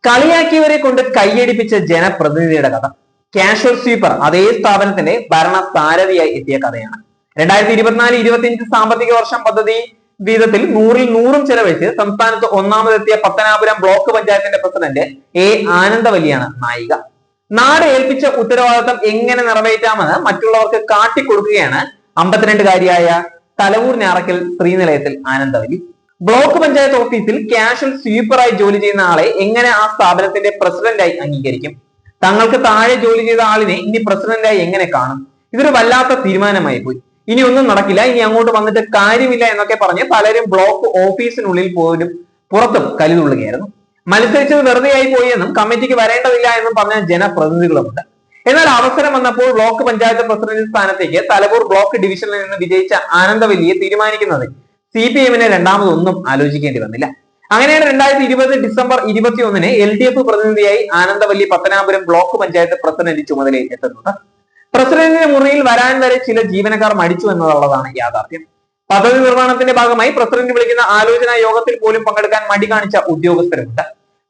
കളിയാക്കിയവരെ കൊണ്ട് കൈയടിപ്പിച്ച ജനപ്രതിനിധിയുടെ കഥ. Casual sweeper അതേ സ്ഥാപനത്തിന്റെ ഭരണ സാരഥിയായി എത്തിയ കഥയാണ്. 2024-25 സാമ്പത്തിക വർഷം പദ്ധതി വീതത്തിൽ 100-100 ചെലവഴിച്ച് സംസ്ഥാനത്ത് ഒന്നാമതെത്തിയ പത്തനാപുരം ബ്ലോക്ക് പഞ്ചായത്തിന്റെ പ്രസിഡന്റ് ആനന്ദവല്ലിയാണ് നായിക. നാട് ഏൽപ്പിച്ച ഉത്തരവാദിത്തം എങ്ങനെ നിറവേറ്റാമെന്ന് മറ്റുള്ളവർക്ക് കാട്ടിക്കൊടുക്കുകയാണ് 52-കാരിയായ തലവൂർ ഞാറക്കൽ ശ്രീനിലയത്തിൽ ആനന്ദവല്ലി. ബ്ലോക്ക് പഞ്ചായത്ത് ഓഫീസിൽ കാഷ്വൽ സ്വീപ്പറായി ജോലി ചെയ്യുന്ന ആളെ എങ്ങനെ ആ സ്ഥാപനത്തിന്റെ പ്രസിഡന്റായി അംഗീകരിക്കും? തങ്ങൾക്ക് താഴെ ജോലി ചെയ്ത ആളിനെ ഇനി പ്രസിഡന്റായി എങ്ങനെ കാണും? ഇതൊരു വല്ലാത്ത തീരുമാനമായി പോയി. ഇനി ഒന്നും നടക്കില്ല, ഇനി അങ്ങോട്ട് വന്നിട്ട് കാര്യമില്ല എന്നൊക്കെ പറഞ്ഞ് പലരും ബ്ലോക്ക് ഓഫീസിനുള്ളിൽ പോലും പുറത്തും കലിതുള്ളുകയായിരുന്നു. മത്സരിച്ചത് വെറുതെയായി പോയി എന്നും കമ്മിറ്റിക്ക് വരേണ്ടതില്ല എന്നും പറഞ്ഞ ജനപ്രതിനിധികളുമുണ്ട്. എന്നാൽ അവസരം വന്നപ്പോൾ ബ്ലോക്ക് പഞ്ചായത്ത് പ്രസിഡന്റ് സ്ഥാനത്തേക്ക് തലവൂർ ബ്ലോക്ക് ഡിവിഷനിൽ നിന്ന് വിജയിച്ച ആനന്ദവല്ലിയെ തീരുമാനിക്കുന്നത് CPM-ന് രണ്ടാമതൊന്നും ആലോചിക്കേണ്ടി വന്നില്ല. അങ്ങനെയാണ് 2020 ഡിസംബർ 21-ന് LDF പ്രതിനിധിയായി ആനന്ദവല്ലി പത്തനാപുരം ബ്ലോക്ക് പഞ്ചായത്ത് പ്രസിഡന്റ് ചുമതലയിൽ എത്തുന്നത്. പ്രസിഡന്റിന്റെ മുറിയിൽ വരാൻ വരെ ചില ജീവനക്കാർ മടിച്ചു എന്നുള്ളതാണ് യാഥാർത്ഥ്യം. പദ്ധതി നിർവ്വഹണത്തിന്റെ ഭാഗമായി പ്രസിഡന്റ് വിളിക്കുന്ന ആലോചനാ യോഗത്തിൽ പോലും പങ്കെടുക്കാൻ മടി കാണിച്ച ഉദ്യോഗസ്ഥരുണ്ട്.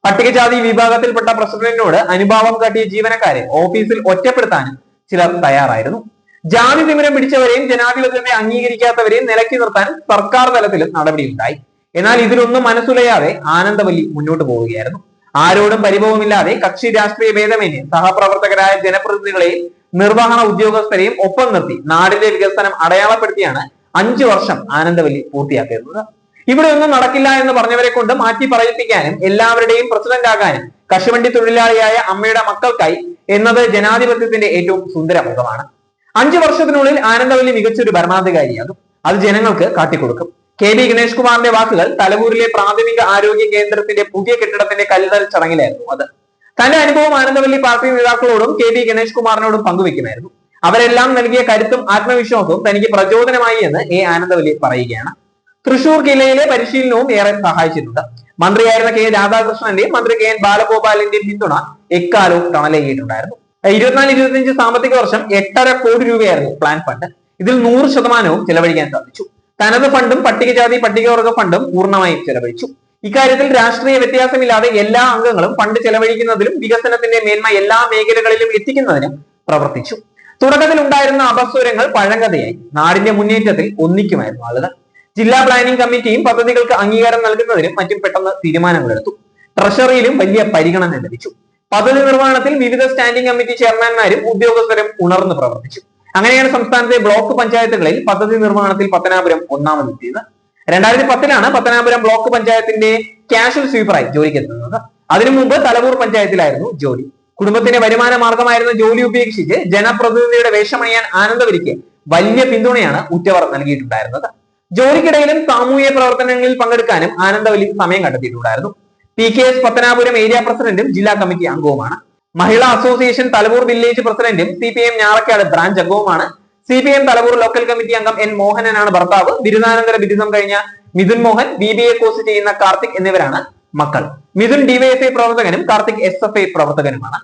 പട്ടികജാതി വിഭാഗത്തിൽപ്പെട്ട പ്രസിഡന്റിനോട് അനുഭാവം കാട്ടിയ ജീവനക്കാരെ ഓഫീസിൽ ഒറ്റപ്പെടുത്താനും ചിലർ തയ്യാറായിരുന്നു. ജാതി തിമിരം പിടിച്ചവരെയും ജനാധിപത്യത്തെ അംഗീകരിക്കാത്തവരെയും നിലയ്ക്ക് നിർത്താൻ സർക്കാർ തലത്തിലും നടപടിയുണ്ടായി. എന്നാൽ ഇതിലൊന്നും മനസ്സുലയാതെ ആനന്ദവല്ലി മുന്നോട്ട് പോവുകയായിരുന്നു. ആരോടും പരിഭവമില്ലാതെ കക്ഷി രാഷ്ട്രീയ ഭേദമന്യേ സഹപ്രവർത്തകരായ ജനപ്രതിനിധികളെയും നിർവഹണ ഉദ്യോഗസ്ഥരെയും ഒപ്പം നിർത്തി നാടിന്റെ വികസനം അടയാളപ്പെടുത്തിയാണ് 5 വർഷം ആനന്ദവല്ലി പൂർത്തിയാക്കിയിരുന്നത്. ഇവിടെ ഒന്നും നടക്കില്ല എന്ന് പറഞ്ഞവരെ കൊണ്ട് മാറ്റി പറയിപ്പിക്കാനും എല്ലാവരുടെയും പ്രസിഡന്റ് ആകാനും കശുവണ്ടി തൊഴിലാളിയായ അമ്മയുടെ മക്കൾക്കായി എന്നത് ജനാധിപത്യത്തിന്റെ ഏറ്റവും സുന്ദര മുഖമാണ്. 5 വർഷത്തിനുള്ളിൽ ആനന്ദവല്ലി മികച്ചൊരു ഭരണാധികാരിയാകും. അത് ജനങ്ങൾക്ക് കാട്ടിക്കൊടുക്കും. KB ഗണേഷ് കുമാറിന്റെ വാക്കുകൾ തലവൂരിലെ പ്രാഥമിക ആരോഗ്യ കേന്ദ്രത്തിന്റെ പുതിയ കെട്ടിടത്തിന്റെ കല്ലിടൽ ചടങ്ങിലായിരുന്നു അത്. തന്റെ അനുഭവം ആനന്ദവല്ലി പാർട്ടി നേതാക്കളോടും KB ഗണേഷ് കുമാറിനോടും പങ്കുവെക്കുമായിരുന്നു. അവരെല്ലാം നൽകിയ കരുത്തും ആത്മവിശ്വാസവും തനിക്ക് പ്രചോദനമായി എന്ന് ആനന്ദവല്ലി പറയുകയാണ്. തൃശൂർ ജില്ലയിലെ പരിശീലനവും ഏറെ സഹായിച്ചിട്ടുണ്ട്. മന്ത്രിയായിരുന്ന K രാധാകൃഷ്ണന്റെയും മന്ത്രി KN ബാലഗോപാലിന്റെയും പിന്തുണ എക്കാലവും തണലേകിയിട്ടുണ്ടായിരുന്നു. 24-25 സാമ്പത്തിക വർഷം 8.5 കോടി രൂപയായിരുന്നു പ്ലാൻ ഫണ്ട്. ഇതിൽ 100% ചെലവഴിക്കാൻ സാധിച്ചു. തനത് ഫണ്ടും പട്ടികജാതി പട്ടികവർഗ ഫണ്ടും പൂർണ്ണമായും ചെലവഴിച്ചു. ഇക്കാര്യത്തിൽ രാഷ്ട്രീയ വ്യത്യാസമില്ലാതെ എല്ലാ അംഗങ്ങളും ഫണ്ട് ചെലവഴിക്കുന്നതിലും വികസനത്തിന്റെ മേന്മ എല്ലാ മേഖലകളിലും എത്തിക്കുന്നതിനും പ്രവർത്തിച്ചു. തുടക്കത്തിൽ ഉണ്ടായിരുന്ന അപസ്വരങ്ങൾ പഴങ്കഥയായി. നാടിന്റെ മുന്നേറ്റത്തിൽ ഒന്നിക്കുമായിരുന്നു ആളുകൾ. ജില്ലാ പ്ലാനിംഗ് കമ്മിറ്റിയും പദ്ധതികൾക്ക് അംഗീകാരം നൽകുന്നതിനും മറ്റും പെട്ടെന്ന് തീരുമാനങ്ങളെടുത്തു. ട്രഷറിയിലും വലിയ പരിഗണന ലഭിച്ചു. പദ്ധതി നിർവ്വഹണത്തിൽ വിവിധ സ്റ്റാൻഡിംഗ് കമ്മിറ്റി ചെയർമാൻമാരും ഉദ്യോഗസ്ഥരും ഉണർന്ന് പ്രവർത്തിച്ചു. അങ്ങനെയാണ് സംസ്ഥാനത്തെ ബ്ലോക്ക് പഞ്ചായത്തുകളിൽ പദ്ധതി നിർവ്വഹണത്തിൽ പത്തനാപുരം ഒന്നാമതെത്തിയത്. 2010-ലാണ് പത്തനാപുരം ബ്ലോക്ക് പഞ്ചായത്തിന്റെ കാഷ്വൽ സ്വീപ്പറായി ജോലിക്കെത്തുന്നത്. അതിനു മുമ്പ് തലവൂർ പഞ്ചായത്തിലായിരുന്നു ജോലി. കുടുംബത്തിന്റെ വരുമാന മാർഗമായിരുന്ന ജോലി ഉപേക്ഷിച്ച് ജനപ്രതിനിധിയുടെ വേഷമണിയാൻ ആനന്ദവല്ലിക്ക് വലിയ പിന്തുണയാണ് ഉറ്റവർ നൽകിയിട്ടുണ്ടായിരുന്നത്. ജോലിക്കിടയിലും സാമൂഹ്യ പ്രവർത്തനങ്ങളിൽ പങ്കെടുക്കാനും ആനന്ദവല്ലി സമയം കണ്ടെത്തിയിട്ടുണ്ടായിരുന്നു. PKS പത്തനാപുരം ഏരിയ പ്രസിഡന്റും ജില്ലാ കമ്മിറ്റി അംഗവുമാണ്. മഹിളാ അസോസിയേഷൻ തലവൂർ വില്ലേജ് പ്രസിഡന്റും CPM ഞാറക്കാട് ബ്രാഞ്ച് അംഗവുമാണ്. CPM തലവൂർ ലോക്കൽ കമ്മിറ്റി അംഗം N മോഹനനാണ് ഭർത്താവ്. ബിരുദാനന്തര ബിരുദം കഴിഞ്ഞ മിഥുൻ മോഹൻ BBA കോഴ്സ് ചെയ്യുന്ന കാർത്തിക് എന്നിവരാണ് മക്കൾ. മിഥുൻ DYFI പ്രവർത്തകനും കാർത്തിക് SFI പ്രവർത്തകനുമാണ്.